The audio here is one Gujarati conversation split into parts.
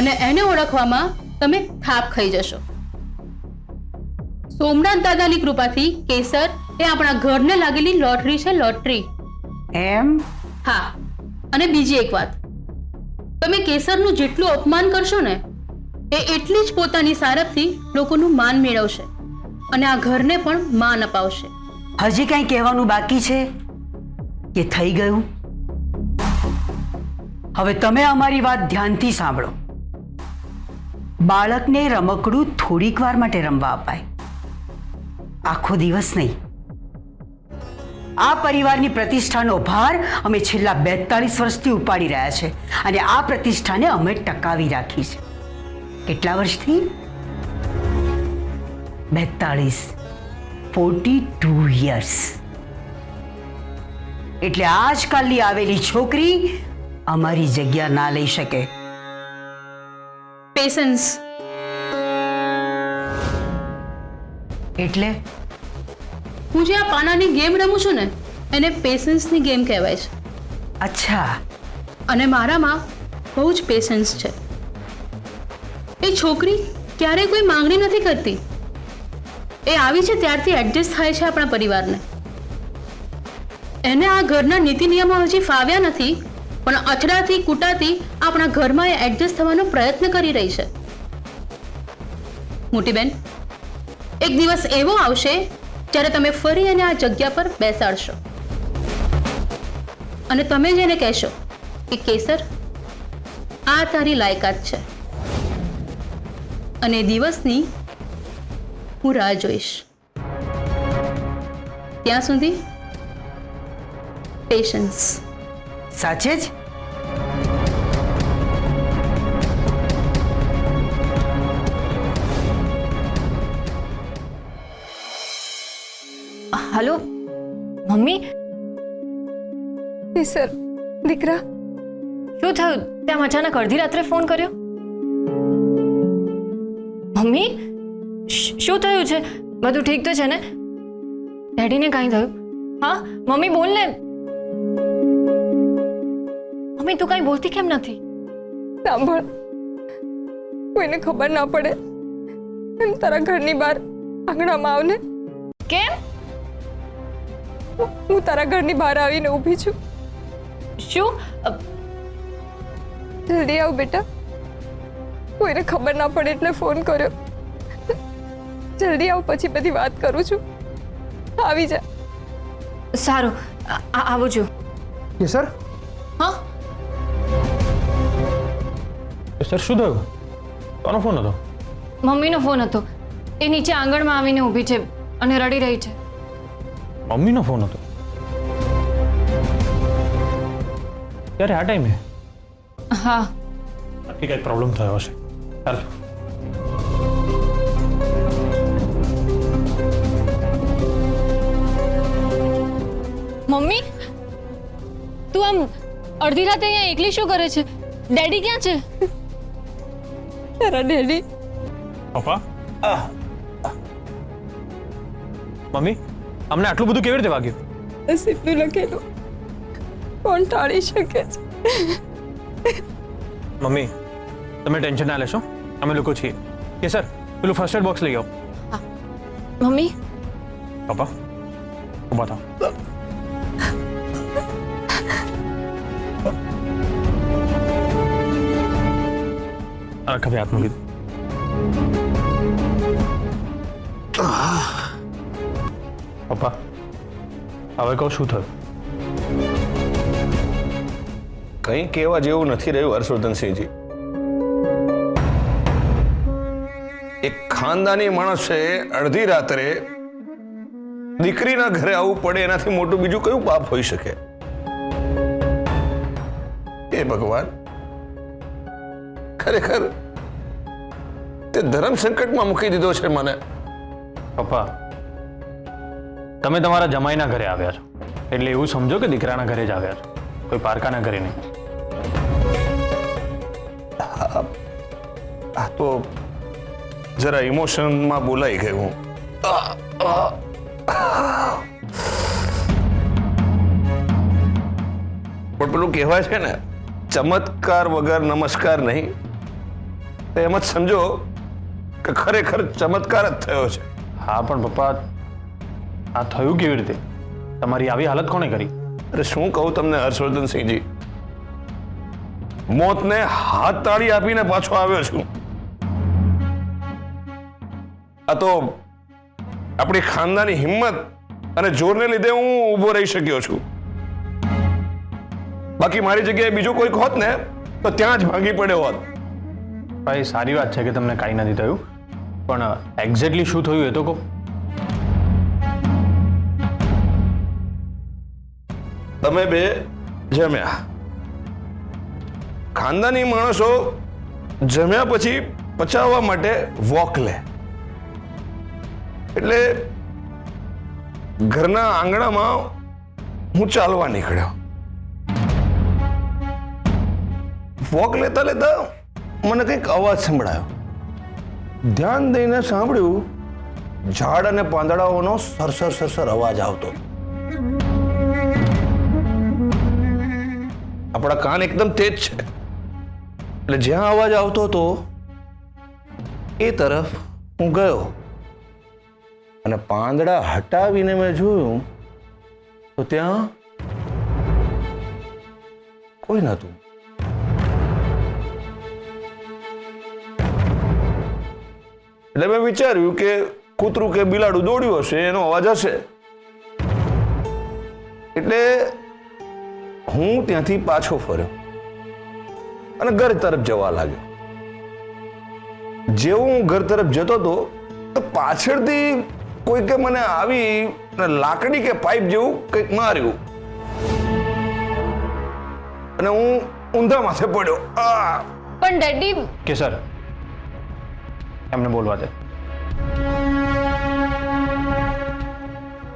અને એને ઓળખવામાં તમે થાપ ખાઈ જશો. સોમનાથ દાદાની કૃપાથી કેસર એ આપણા ઘરને લાગેલી લોટરી છે, લોટરી. એમ? હા, અને બીજી એક વાત, તમે કેસરનું જેટલું અપમાન કરશો ને એ એટલી જ પોતાની સારપથી લોકોનું માન મેળવશે અને આ ઘરને પણ માન અપાવશે. હજી કંઈ કહેવાનું બાકી છે કે થઈ ગયું? હવે તમે અમારી વાત ધ્યાનથી સાંભળો. બાળકને રમકડું થોડીક વાર માટે રમવા અપાય, આખો દિવસ નહીં. આ પરિવારની પ્રતિષ્ઠાનો ભાર અમે છેલ્લા 42 વર્ષથી ઉપાડી રહ્યા છે અને આ પ્રતિષ્ઠાને અમે ટકાવી રાખી છે. કેટલા વર્ષથી? 42 યર્સ. એટલે આજકાલની આવેલી છોકરી અમારી જગ્યા ના લઈ શકે. પેશન્સ. એટલે હું જે આ પાનાની ગેમ રમું છું ને એને પેશન્સની ગેમ કહેવાય છે. અચ્છા. અને મારામાં બહુ જ પેશન્સ છે. એ છોકરી ક્યારેય કોઈ માંગણી નથી કરતી. એ આવી છે ત્યારથી એડજસ્ટ થાય છે આપણા પરિવારને. એને આ ઘરના નીતિ નિયમો હજી ફાવ્યા નથી, પણ અથડાથી કૂટાથી આપણા ઘરમાં એ એડજસ્ટ થવાનો પ્રયત્ન કરી રહી છે. મોટી બેન, એક દિવસ એવો આવશે જ્યારે તમે ફરી એને આ જગ્યા પર બેસાડશો અને તમે જેને કહેશો કે કેસર આ તારી લાયકાત છે, અને એ દિવસની હું રાહ જોઈશ. ત્યાં સુધી પેશન્સ. સાચે જ? हेलो मम्मी સર દીકરા શું થયું? તેમ અચાનક અડધી રાત્રે ફોન કર્યો? મમ્મી શું થયું છે? બધું ઠીક તો છે ને? ડેડીને કાંઈ થયું? હા મમ્મી બોલ ને. મમ્મી તું કાંઈ બોલતી કેમ નથી? સાંભળ, કોઈને ખબર ના પડે એમ તારા ઘરની બહાર આંગણામાં આવ ને. કેમ? હું તારા ઘરની બહાર આવીને ઊભી છું. શું? જલ્દી આવ બેટા, કોઈને ખબર ના પડે એટલે ફોન કર્યો. જલ્દી આવ, પછી બધી વાત કરું છું. આવી જા. સારું, આવું છું. સર હા સર શું થયું? કોનો ફોન હતો? મમ્મીનો ફોન હતો. એ નીચે આંગણમાં આવીને ઊભી છે અને રડી રહી છે. મમ્મીનો ફોન હતો? ત્યારે આ ટાઈમે? હા. નક્કી કંઈક પ્રોબ્લેમ થયો હશે. ચાલ. મમ્મી તું આમ અડધી રાતે અહીંયા એકલી શું કરે છે? ડેડી ક્યાં છે? તારા ડેડી. પપ્પા, મમ્મી અમને આટલું બધું કેવી રીતે વાગ્યું? નસીબનું લખેલું કોણ ટાળી શકે છે? મમ્મી તમે ટેન્શન ના લેશો, અમે લોકો છીએ. કે સર પેલું ફર્સ્ટ એડ બોક્સ લઈ આવો. મમ્મી પપ્પા ઉભા થાઓ. ખભે હાથ મૂકી. પપ્પા હવે કહું શું થયું? કંઈ કહેવા જેવું નથી રહ્યું હર્ષવર્ધનસિંહજી. એક ખાનદાની માણસે અડધી રાત્રે દીકરીના ઘરે આવવું પડે એનાથી મોટું બીજું કયું પાપ હોઈ શકે? એ ભગવાન, ખરેખર તે ધર્મ સંકટમાં મૂકી દીધો છે મને. પપ્પા તમે તમારા જમાઈના ઘરે આવ્યા છો એટલે એવું સમજો કે દીકરાના ઘરે જ આવ્યા છો, કોઈ પારકાના ઘરે નહીં. આ તો જરા ઇમોશનમાં બોલાઈ ગયું. પણ પેલું કહેવાય છે ને, ચમત્કાર વગર નમસ્કાર નહીં. તો એમ જ સમજો કે ખરેખર ચમત્કાર જ થયો છે. હા પણ પપ્પા આ થયું કેવી રીતે? તમારી આવી હાલત કોણે કરી? અરે શું કહું તમને હર્ષવર્ધનસિંહજી, મોતને હાથ તાળી આપીને પાછો આવ્યો છું. આ તો આપણી ખાનદાની હિંમત અને જોરને લીધે હું ઊભો રહી શક્યો છું. બાકી મારી જગ્યાએ બીજો કોઈક હોત ને તો ત્યાં જ ભાગી પડ્યો હોત. ભાઈ સારી વાત છે કે તમને કાંઈ નથી થયું, પણ એક્ઝેક્ટલી શું થયું એ તો કહો. તમે બે જમ્યા. ખાનદાની માણસો જમ્યા પછી પચાવવા માટે વોક લે, એટલે ઘરના આંગણામાં હું ચાલવા નીકળ્યો. વોક લેતા લેતા મને કંઈક અવાજ સંભળાયો. ધ્યાન દઈને સાંભળ્યું, ઝાડ અને પાંદડાઓનો સરસર સરસર અવાજ આવતો. આપણા કાન એકદમ તેજ છે, એટલે જ્યાં અવાજ આવતો હતો એ તરફ હું ગયો અને પાંદડા હટાવીને મેં જોયું તો ત્યાં કોઈ નહોતું. એટલે મેં વિચાર્યું કે કૂતરું કે બિલાડું દોડ્યું હશે, એનો અવાજ હશે. એટલે હું ત્યાંથી પાછો ફર્યો અને ઘર તરફ જવા લાગ્યો. જેવો હું ઘર તરફ જતો હતો તો પાછળથી કોઈકે મને આવી લાકડી કે પાઇપ જેવું કંઈક માર્યું અને હું ઊંધા માથે પડ્યો. પણ ડેડી, કે સર એમને બોલવા દે.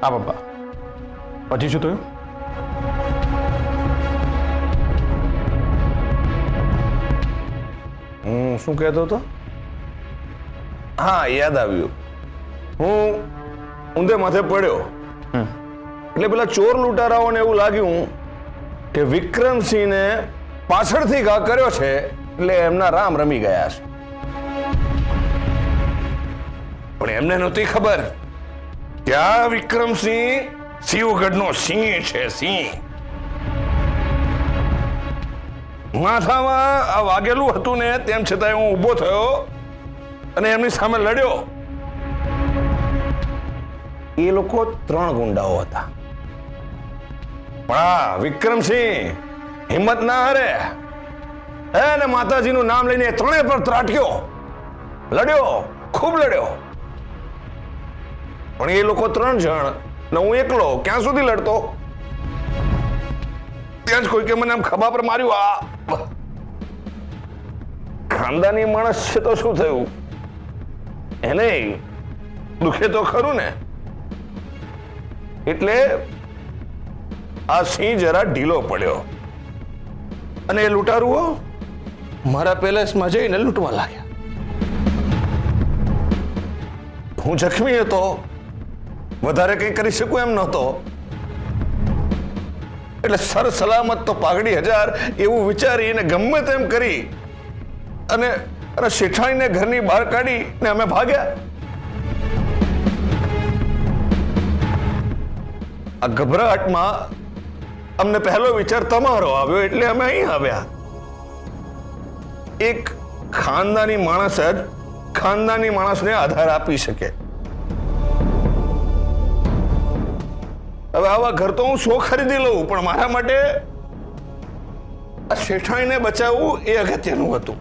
હા પપ્પા, પછી શું થયું? હું શું કહેતો હતો? હા, યાદ આવ્યું. હું ઊંધે માથે પડ્યો એટલે પેલા ચોર લૂંટારાઓને એવું લાગ્યું કે વિક્રમસિંહને પાછળથી ઘા કર્યો છે, એટલે એમના રામ રમી ગયા છે. પણ એમને નહોતી ખબર કે આ વિક્રમસિંહ શિવગઢનો સિંહ છે, સિંહ. માથામાં આ વાગેલું હતું ને તેમ છતાં હું ઊભો થયો અને એમની સામે લડ્યો. એ લોકો 3 ગુંડાઓ હતા, પણ આ વિક્રમસિંહ હિંમત ના હારે અને માતાજીનું નામ લઈને 3 પર ત્રાટક્યો, લડ્યો, ખૂબ લડ્યો. પણ એ લોકો 3 જણ ને હું એકલો ક્યાં સુધી લડતો? ત્યાં જ કોઈકે મને આમ ખભા પર માર્યું. આ ખાનદાની માણસ છે તો શું થયું, એને દુખે તો ખરું ને. એટલે આ સિંહ જરા ઢીલો પડ્યો અને એ લૂંટારુઓ મારા પેલેસમાં જઈને લૂંટવા લાગ્યા. હું જખમી હતો, વધારે કંઈ કરી શકું એમ નહોતો, એટલે સર સલામત તો પાઘડી 1000 એવું વિચારીને ગમે તેમ કરી અને શેઠાણીને ઘરની બહાર કાઢીને અમે ભાગ્યા. આ ગભરાટમાં અમને પહેલો વિચાર તમારો આવ્યો, એટલે અમે અહીં આવ્યા. એક ખાનદાની માણસ જ ખાનદાની માણસને આધાર આપી શકે. હવે આવા ઘર તો હું 100 ખરીદી લઉં, પણ મારા માટે આ શેઠાણીને બચાવવું એ અગત્યનું હતું.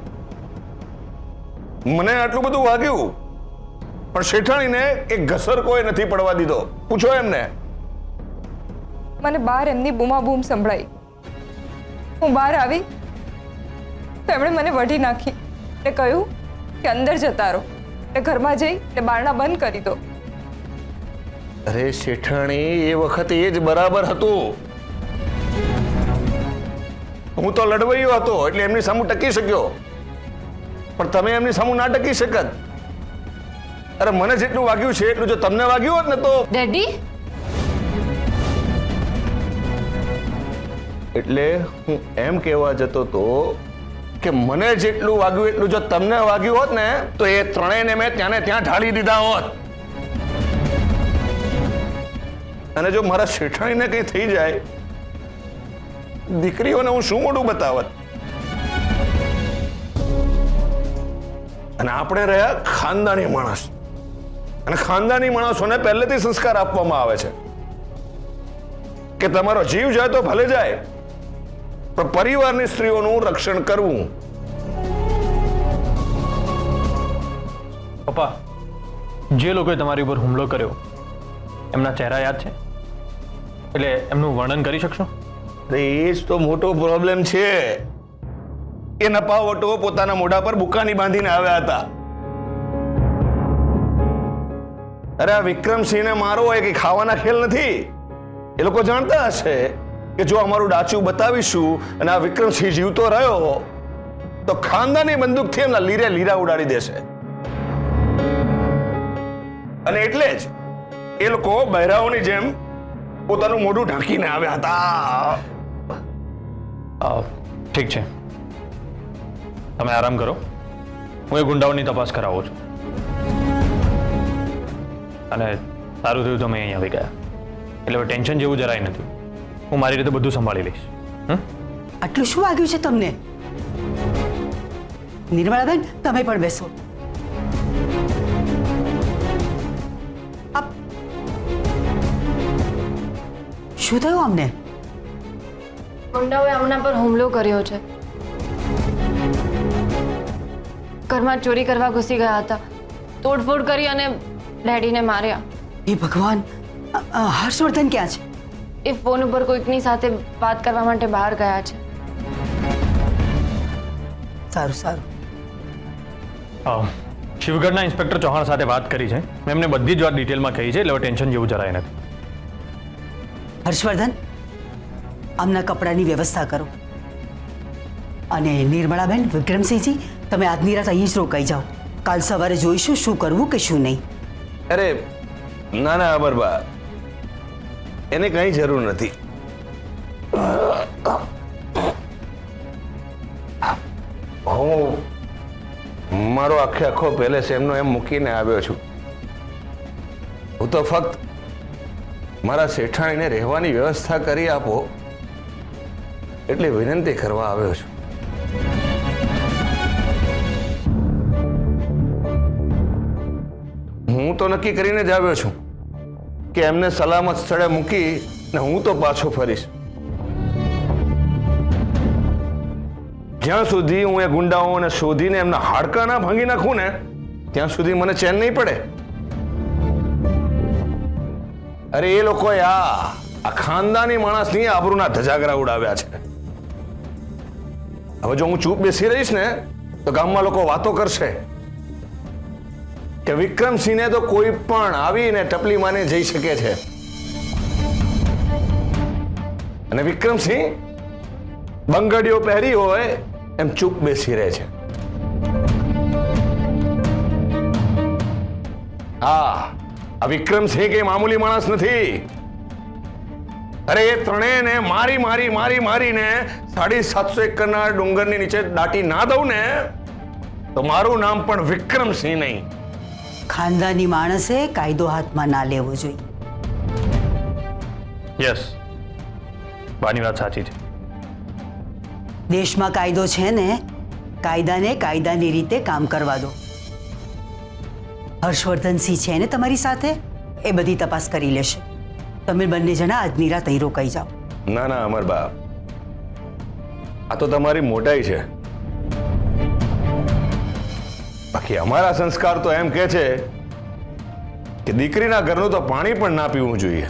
મને આટલું બધું વાગ્યું, પણ શેઠાણીને એક ઘસર કોઈ નથી પડવા દીધો. પૂછો એમને. મને બહાર એમની બૂમાબૂમ સંભળાઈ. હું બહાર આવી તો એમણે મને વઢી નાખી ને કહ્યું કે અંદર જતા રહો, ને ઘરમાં જઈ ને બારણા બંધ કરી દો. અરે શેઠાણી, એ વખતે એ જ બરાબર હતું. હું તો લડવૈયો હતો એટલે એમની સામું ટકી શક્યો, પણ તમે એમની સામું ના ટકી શકત. અરે મને જેટલું વાગ્યું છે એટલું જો તમને વાગ્યું હોત ને તો. ડેડી, એટલે હું એમ કહેવા જતો તો કે મને જેટલું વાગ્યું એટલું જો તમને વાગ્યું હોત ને તો એ ત્રણેયને મેં ત્યાંને ત્યાં ઢાળી દીધા હોત. અને જો મારા શેઠાણીને કંઈ થઈ જાય, દીકરીઓને હું શું મોઢું બતાવત? અને આપણે રહ્યા ખાનદાની માણસ, અને ખાનદાની માણસોને પહેલેથી સંસ્કાર આપવામાં આવે છે કે તમારો જીવ જાય તો ભલે જાય, પણ પરિવારની સ્ત્રીઓનું રક્ષણ કરવું. પપ્પા, જે લોકોએ તમારી ઉપર હુમલો કર્યો એમના ચહેરા યાદ છે? એટલે એમનું વર્ણન કરી શકશો? અરે એ જ તો મોટો પ્રોબ્લેમ છે. એ નપાવટો પોતાના મોઢા પર બુકાની બાંધીને આવ્યા હતા. અરે આ વિક્રમસિંહને મારો હોય કે ખાવાના ખેલ નથી. એ લોકો જાણતા હશે કે જો અમારું ડાચું બતાવીશું અને આ વિક્રમસિંહ જીવતો રહ્યો તો ખાનદાની બંદૂકથી એમના લીરે લીરા ઉડાડી દેશે. અને એટલે જ એ લોકો બહેરાઓની જેમ પોતાનું મોઢું ઢાંકીને આવ્યા હતા. ઠીક છે, તમે આરામ કરો. હું એ ગુંડાઓની તપાસ કરાવું છું. અને સારું થયું તમે અહીં આવી ગયા. એટલે હવે ટેન્શન જેવું જરાય નથી. હું મારી રીતે બધું સંભાળી લઈશ. આટલું શું વાગ્યું છે તમને? નિર્મળાબેન, તમે પણ બેસો. શું થયું અમને? ગુંડાઓએ હમણાં પર હુમલો કર્યો છે. ઘરમાં ચોરી કરવા ઘૂસી ગયા હતા. તોડફોડ કરી અને ડેડીને માર્યા. હે ભગવાન, હર્ષવર્ધન ક્યાં છે? એ ફોન ઉપર કોઈકની સાથે વાત કરવા માટે બહાર ગયા છે. સારું સારું. શિવગઢના ઇન્સ્પેક્ટર ચૌહાણ સાથે વાત કરી છે. મેં એમને બધી જ વાત ડિટેલમાં કહી છે, એટલે ટેન્શન જેવું જરાય નથી. હર્ષવર્ધન, આમના કપડાની વ્યવસ્થા કરો. અને નિર્મળાબેન, વિક્રમસિંહજી, તમે આજની રાત અહીં જ રોકાઈ જાઓ. કાલ સવારે જોઈશું શું કરવું કે શું નહીં. અરે ના ના અમરબા, એને કઈ જરૂર નથી. હું મારો આખો પેલેસ એમનો એમ મૂકીને આવ્યો છું. હું તો ફક્ત મારા શેઠાણીને રહેવાની વ્યવસ્થા કરી આપો એટલે વિનંતી કરવા આવ્યો છું. હું તો નક્કી કરીને જ આવ્યો છું કે એમને સલામત સ્થળે મૂકી ને હું તો પાછો ફરીશ. જ્યાં સુધી હું એ ગુંડાઓને શોધીને એમના હાડકા ના ભાંગી નાખું ને ત્યાં સુધી મને ચેન નહીં પડે. અરે એ લોકોએ આ ખાનદાની માણસની આબરૂના ધજાગરા ઉડાવ્યા છે. હવે જો હું ચૂપ બેસી રહીશ ને તો ગામમાં લોકો વાતો કરશે કે વિક્રમસિંહને તો કોઈ પણ આવીને ટપલી માને જઈ શકે છે, અને વિક્રમસિંહ બંગડીઓ પહેરી હોય એમ ચૂપ બેસી રહે છે. આ વિક્રમસિંહ કઈ મામૂલી માણસ નથી. અરે એ ત્રણેયને મારીને 750 એકરના ડુંગરની નીચે દાટી ના દઉં ને તો મારું નામ પણ વિક્રમસિંહ નહીં. ખાનદાની માણસે કાયદો હાથમાં ના લેવો જોઈએ. યસ, બાની વાત સાચી છે. દેશમાં કાયદો છે ને, કાયદાને કાયદાની રીતે કામ કરવા દો. હર્ષવર્ધનસિંહ છે ને તમારી સાથે, એ બધી તપાસ કરી લેશે. તમે બંને જણા આજની રાત અહીં રોકાઈ જાઓ. ના ના અમરબા, આ તો તમારી મોટાઈ છે. બાકી અમારા સંસ્કાર તો એમ કહે છે કે દીકરીના ઘરનું તો પાણી પણ ના પીવું જોઈએ.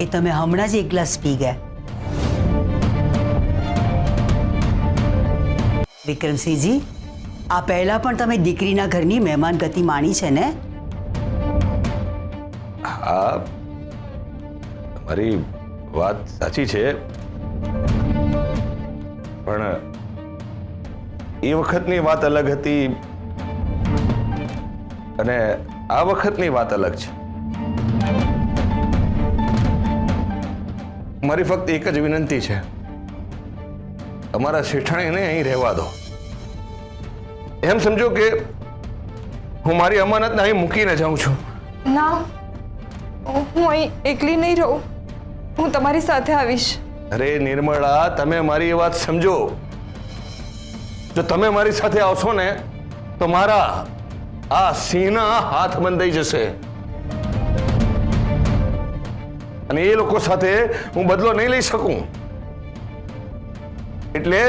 એ તમે હમણાં જ એક ગ્લાસ પી ગયા. વિક્રમસિંહજી, આ પહેલા પણ તમે દીકરીના ઘરની મહેમાન ગતિ માણી છે ને? હા, તમારી વાત સાચી છે, પણ એ વખતની વાત અલગ હતી અને આ વખતની વાત અલગ છે. મારી ફક્ત એક જ વિનંતી છે, તમારા શેઠાણીને અહીં રહેવા દો. એમ સમજો કે હું મારી અમાનતને અહીં મૂકીને જાઉં છું. ના, હું અહીં એકલી નહીં રહું. હું તમારી સાથે આવીશ. અરે નિર્મળા, તમે મારી એ વાત સમજો. જો તમે મારી સાથે આવશો ને તો મારા આ સિંહના હાથ બંધાઈ જશે અને એ લોકો સાથે હું બદલો નહીં લઈ શકું. એટલે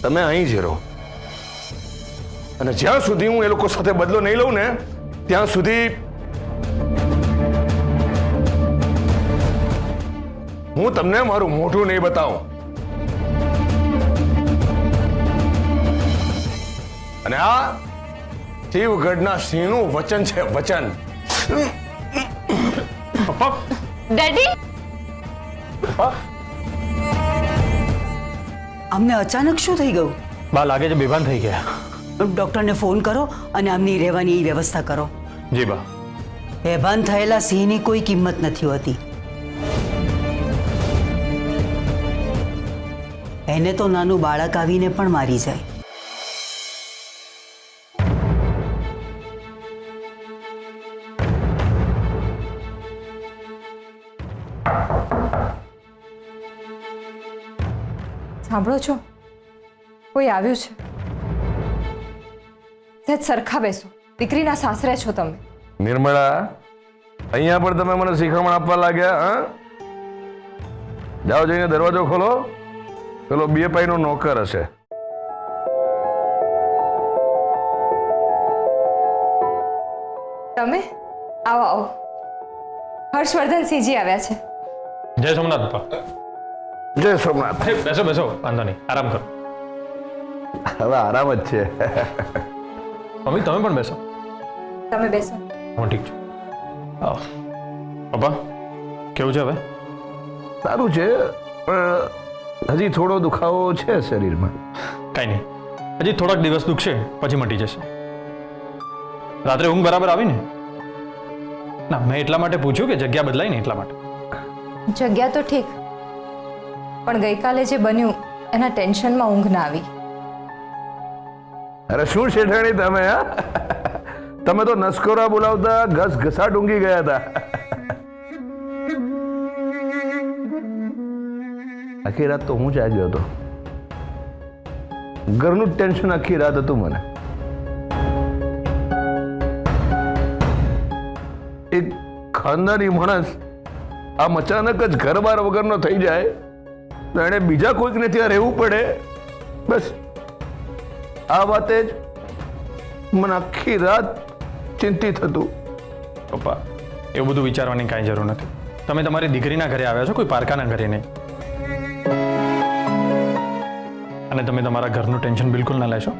તમે અહીં જ રહો અને જ્યાં સુધી હું એ લોકો સાથે બદલો નહીં લઉં ને ત્યાં સુધી હું તમને મારું મોઢું નહીં બતાવું. અને આ શિવગઢના સિંહનું વચન છે, વચન. પપ્પા ડેડી અમને અચાનક શું થઈ ગયું? બા લાગે છે બેભાન થઈ ગયા. ડૉક્ટરને ફોન કરો અને આમની રહેવાની વ્યવસ્થા કરો. જી બા. બેભાન થયેલા સિંહની કોઈ કિંમત નથી હોતી. એને તો નાનું બાળક આવીને પણ મારી જાય. સાંભળો છો? કોઈ આવ્યું છે. સહેજ સરખા બેસો. દીકરીના સાસરે છો તમે. નિર્મળા, અહીંયા પણ તમે મને શિખામણ આપવા લાગ્યા? હા, જાઓ જઈને દરવાજો ખોલો. પેલો બીએપીનો નોકર હશે. તમે આવો આવો. હર્ષવર્ધનસિંહજી આવ્યા છે. જય સોમનાથ પપ્પા. જય સોમનાથ. બેસો બેસો, વાંધો નહીં, આરામ કરો. હવે આરામ જ છે. મમ્મી તમે પણ બેસો. તમે બેસો. હું ઠીક છું. આવો. પપ્પા કેવું છે હવે? સારું છે, પણ હજી થોડો દુખાવો છે શરીરમાં. કાંઈ નહીં, હજી થોડાક દિવસ દુખશે પછી મટી જશે. રાત્રે ઊંઘ બરાબર આવી ને? ના, મેં એટલા માટે પૂછ્યું કે જગ્યા બદલાઈ ને એટલા માટે. જગ્યા તો ઠીક, પણ ગઈકાલે જે બન્યું એના ટેન્શનમાં ઊંઘ ના આવી. અરે શું શેઠાણી તમે! હા, તમે તો નસકોરા બોલાવતા ઘસઘસાટ ઊંઘી ગયા હતા. આખી રાત તો હું જાગ્યો હતો. ઘરનું જ ટેન્શન આખી રાત હતું મને. એક ખાનદાની માણસ આમ અચાનક જ ઘર બાર વગરનો થઈ જાય તો એને બીજા કોઈકને ત્યાં રહેવું પડે. બસ આ વાતે જ મને આખી રાત ચિંતિત હતું. પપ્પા એવું બધું વિચારવાની કાંઈ જરૂર નથી. તમે તમારી દીકરીના ઘરે આવ્યા છો, કોઈ પારકાના ઘરે નહીં. અને તમે તમારા ઘરનું ટેન્શન બિલકુલ ના લેશો.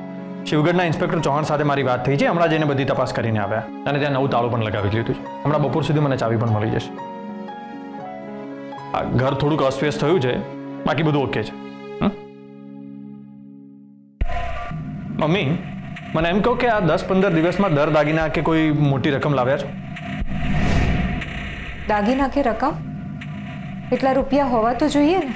શિવગઢના ઇન્સ્પેક્ટર ચૌહાણ સાથે મારી વાત થઈ છે. હમણાં જઈને બધી તપાસ કરીને આવ્યા અને ત્યાં નવું તાળું પણ લગાવી લીધું છે. હમણાં બપોર સુધી મને ચાવી પણ મળી જશે. આ ઘર થોડુંક અસ્વ્યસ્ત થયું છે, બાકી બધું ઓકે છે. મમ્મી મને એમ કહો કે આ 10-15 દિવસમાં દર દાગીના કે કોઈ મોટી રકમ લાવ્યા છો? દાગીના કે રકમ? એટલા રૂપિયા હોવા તો જોઈએ ને.